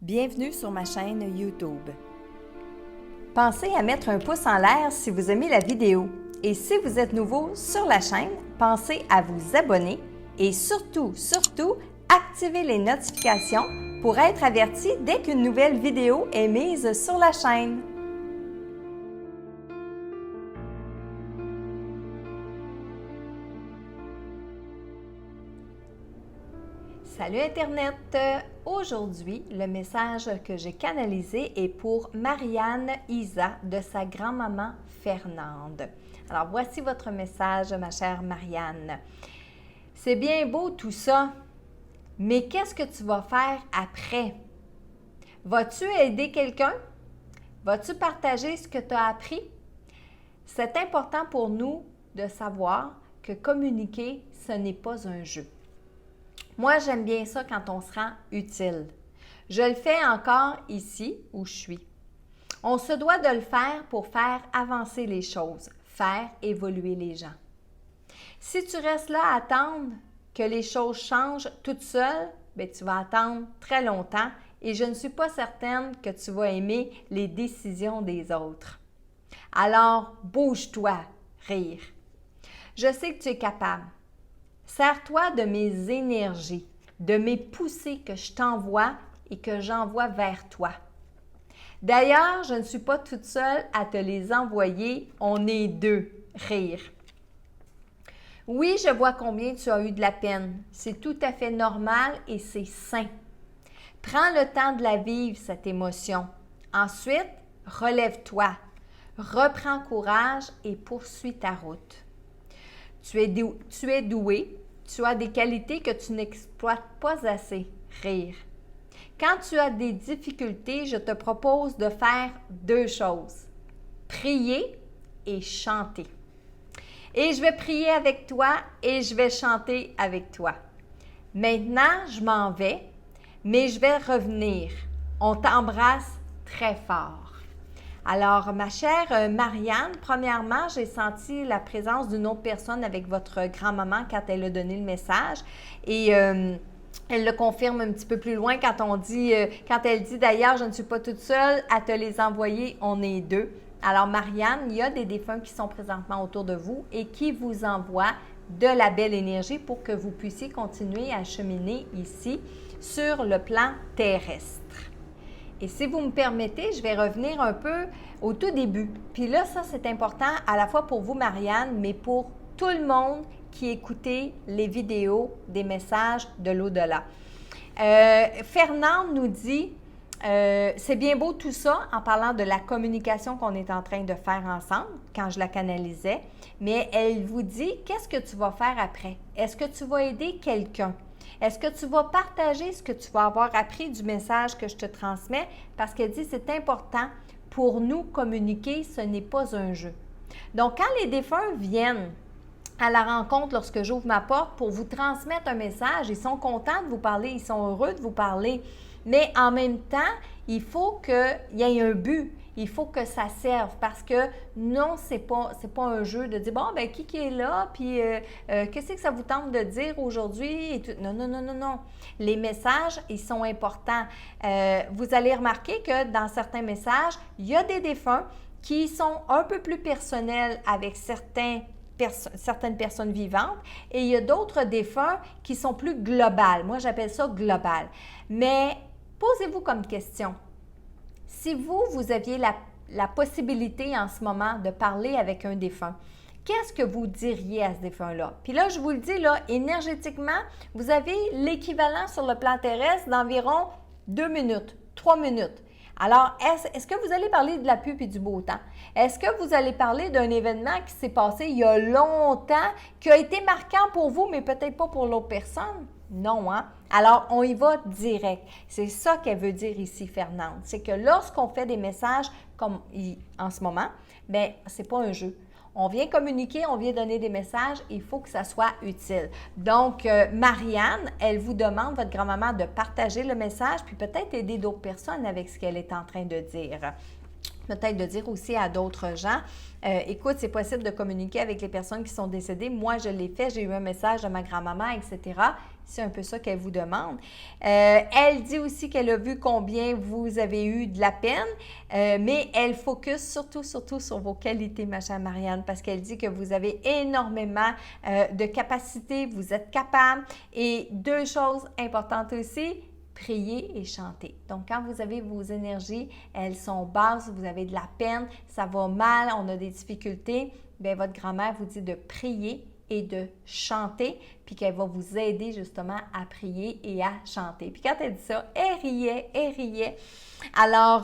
Bienvenue sur ma chaîne YouTube. Pensez à mettre un pouce en l'air si vous aimez la vidéo. Et si vous êtes nouveau sur la chaîne, pensez à vous abonner et surtout, activez les notifications pour être averti dès qu'une nouvelle vidéo est mise sur la chaîne. Salut Internet! Aujourd'hui, le message que j'ai canalisé est pour Marianne Isa de sa grand-maman Fernande. Alors voici votre message, ma chère Marianne. C'est bien beau tout ça, mais qu'est-ce que tu vas faire après? Vas-tu aider quelqu'un? Vas-tu partager ce que tu as appris? C'est important pour nous de savoir que communiquer, ce n'est pas un jeu. Moi, j'aime bien ça quand on se rend utile. Je le fais encore ici où je suis. On se doit de le faire pour faire avancer les choses, faire évoluer les gens. Si tu restes là à attendre que les choses changent toutes seules, bien, tu vas attendre très longtemps et je ne suis pas certaine que tu vas aimer les décisions des autres. Alors, bouge-toi, rire. Je sais que tu es capable. Sers-toi de mes énergies, de mes poussées que je t'envoie et que j'envoie vers toi. D'ailleurs, je ne suis pas toute seule à te les envoyer, on est deux. Rire. Oui, je vois combien tu as eu de la peine. C'est tout à fait normal et c'est sain. Prends le temps de la vivre, cette émotion. Ensuite, relève-toi, reprends courage et poursuis ta route. Tu es doué, tu as des qualités que tu n'exploites pas assez. Rire. Quand tu as des difficultés, je te propose de faire deux choses. Prier et chanter. Et je vais prier avec toi et je vais chanter avec toi. Maintenant, je m'en vais, mais je vais revenir. On t'embrasse très fort. Alors, ma chère Marianne, premièrement, j'ai senti la présence d'une autre personne avec votre grand-maman quand elle a donné le message et elle le confirme un petit peu plus loin quand elle dit d'ailleurs, je ne suis pas toute seule à te les envoyer, on est deux. Alors, Marianne, il y a des défunts qui sont présentement autour de vous et qui vous envoient de la belle énergie pour que vous puissiez continuer à cheminer ici sur le plan terrestre. Et si vous me permettez, je vais revenir un peu au tout début. Puis là, ça, c'est important à la fois pour vous, Marianne, mais pour tout le monde qui écoutait les vidéos des messages de l'au-delà. Fernande nous dit, c'est bien beau tout ça en parlant de la communication qu'on est en train de faire ensemble quand je la canalisais, mais elle vous dit, qu'est-ce que tu vas faire après? Est-ce que tu vas aider quelqu'un? Est-ce que tu vas partager ce que tu vas avoir appris du message que je te transmets? Parce qu'elle dit, c'est important pour nous communiquer, ce n'est pas un jeu. Donc, quand les défunts viennent à la rencontre lorsque j'ouvre ma porte pour vous transmettre un message, ils sont contents de vous parler, ils sont heureux de vous parler. Mais en même temps, il faut qu'il y ait un but. Il faut que ça serve parce que non, c'est pas un jeu de dire, bon, ben qui est là, puis qu'est-ce que ça vous tente de dire aujourd'hui? Non, non, non, non, non. Les messages, ils sont importants. Vous allez remarquer que dans certains messages, il y a des défunts qui sont un peu plus personnels avec certaines personnes vivantes et il y a d'autres défunts qui sont plus globales. Moi, j'appelle ça global. Mais posez-vous comme question. Si vous aviez la possibilité en ce moment de parler avec un défunt, qu'est-ce que vous diriez à ce défunt-là? Puis là, je vous le dis, là, énergétiquement, vous avez l'équivalent sur le plan terrestre d'environ 2 minutes, 3 minutes. Alors, est-ce que vous allez parler de la pluie et du beau temps? Est-ce que vous allez parler d'un événement qui s'est passé il y a longtemps, qui a été marquant pour vous, mais peut-être pas pour l'autre personne? Non, hein? Alors, on y va direct. C'est ça qu'elle veut dire ici, Fernande. C'est que lorsqu'on fait des messages comme en ce moment, bien, c'est pas un jeu. On vient communiquer, on vient donner des messages, il faut que ça soit utile. Donc, Marianne, elle vous demande, votre grand-maman, de partager le message, puis peut-être aider d'autres personnes avec ce qu'elle est en train de dire. Peut-être de dire aussi à d'autres gens, écoute, c'est possible de communiquer avec les personnes qui sont décédées. Moi, je l'ai fait, j'ai eu un message de ma grand-maman, etc. C'est un peu ça qu'elle vous demande. Elle dit aussi qu'elle a vu combien vous avez eu de la peine, mais elle focus surtout sur vos qualités, ma chère Marianne, parce qu'elle dit que vous avez énormément de capacités, vous êtes capable. Et deux choses importantes aussi, prier et chanter. Donc, quand vous avez vos énergies, elles sont basses, vous avez de la peine, ça va mal, on a des difficultés, bien, votre grand-mère vous dit de prier et de chanter, puis qu'elle va vous aider justement à prier et à chanter. Puis quand elle dit ça, elle riait. Alors,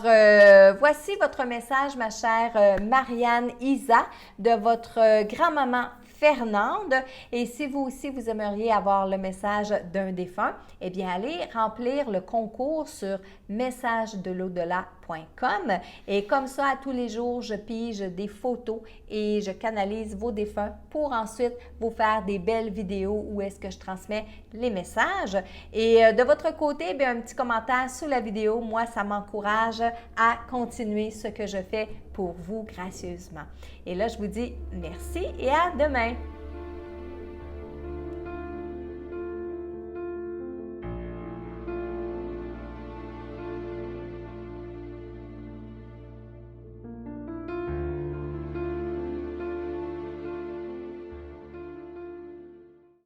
voici votre message, ma chère Marianne Isa, de votre grand-maman Fernande. Et si vous aussi, vous aimeriez avoir le message d'un défunt, eh bien, allez remplir le concours sur messagedelau-delà.com. Et comme ça, à tous les jours, je pige des photos et je canalise vos défunts pour ensuite vous faire des belles vidéos où est-ce que je transmets les messages. Et de votre côté, bien, un petit commentaire sous la vidéo, moi, ça m'encourage à continuer ce que je fais pour vous gracieusement. Et là, je vous dis merci et à demain!